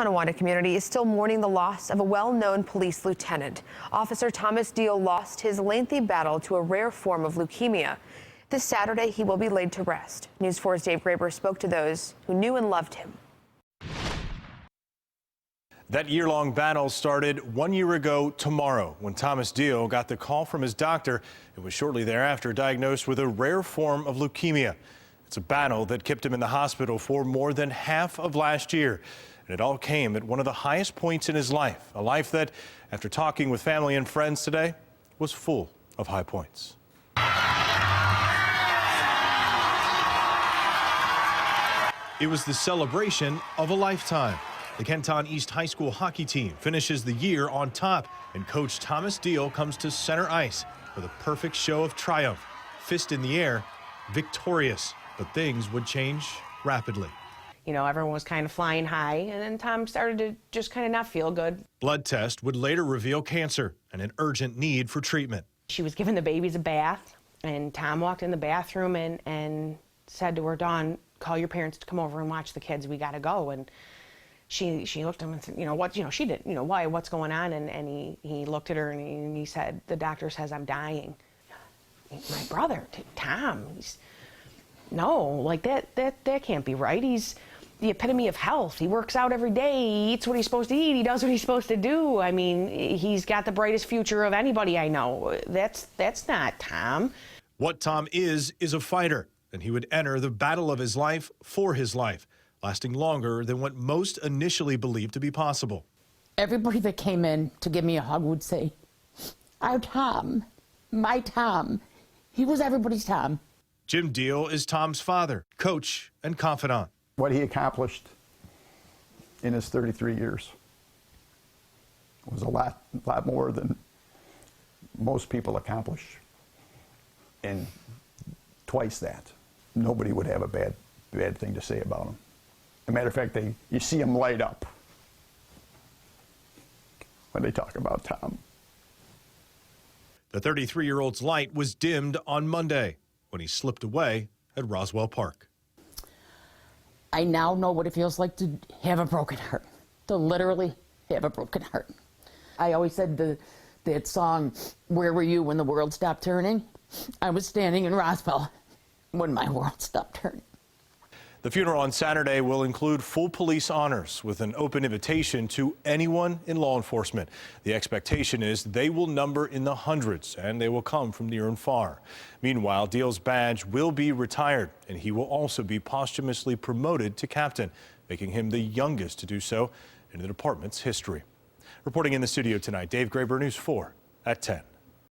Tonawanda community is still mourning the loss of a well-known police lieutenant. Officer Thomas Diehl lost his lengthy battle to a rare form of leukemia. This Saturday, he will be laid to rest. News 4's Dave Graber spoke to those who knew and loved him. That year-long battle started 1 year ago tomorrow when Thomas Diehl got the call from his doctor and was shortly thereafter diagnosed with a rare form of leukemia. It's a battle that kept him in the hospital for more than half of last year. And it all came at one of the highest points in his life, a life that, after talking with family and friends today, was full of high points. It was the celebration of a lifetime. The Kenton East High School hockey team finishes the year on top, and coach Thomas Diehl comes to center ice with a perfect show of triumph. Fist in the air, victorious. But things would change rapidly. You know, everyone was kind of flying high, and then Tom started to just kind of not feel good. Blood test would later reveal cancer and an urgent need for treatment. She was giving the babies a bath, and Tom walked in the bathroom and said to her, "Dawn, call your parents to come over and watch the kids. We got to go." And she looked at him and said, she did, why, what's going on? And he looked at her and he said, "The doctor says I'm dying." My brother, Tom, no, like that can't be right. He's the epitome of health. He works out every day. He eats what he's supposed to eat. He does what he's supposed to do. I mean, he's got the brightest future of anybody I know. That's not Tom. What Tom is a fighter, and he would enter the battle of his life for his life, lasting longer than what most initially believed to be possible. Everybody that came in to give me a hug would say, "Our Tom, my Tom." He was everybody's Tom. Jim Dielhl is Tom's father, coach, and confidant. What he accomplished in his 33 years was a lot more than most people accomplish. And twice that. Nobody would have a bad thing to say about him. As a matter of fact, you see him light up when they talk about Tom. The 33-year-old's light was dimmed on Monday when he slipped away at Roswell Park. I now know what it feels like to have a broken heart, to literally have a broken heart. I always said that song, "Where Were You When the World Stopped Turning?" I was standing in Roswell when my world stopped turning. The funeral on Saturday will include full police honors with an open invitation to anyone in law enforcement. The expectation is they will number in the hundreds, and they will come from near and far. Meanwhile, Diehl's badge will be retired, and he will also be posthumously promoted to captain, making him the youngest to do so in the department's history. Reporting in the studio tonight, Dave Graber, News 4 at 10.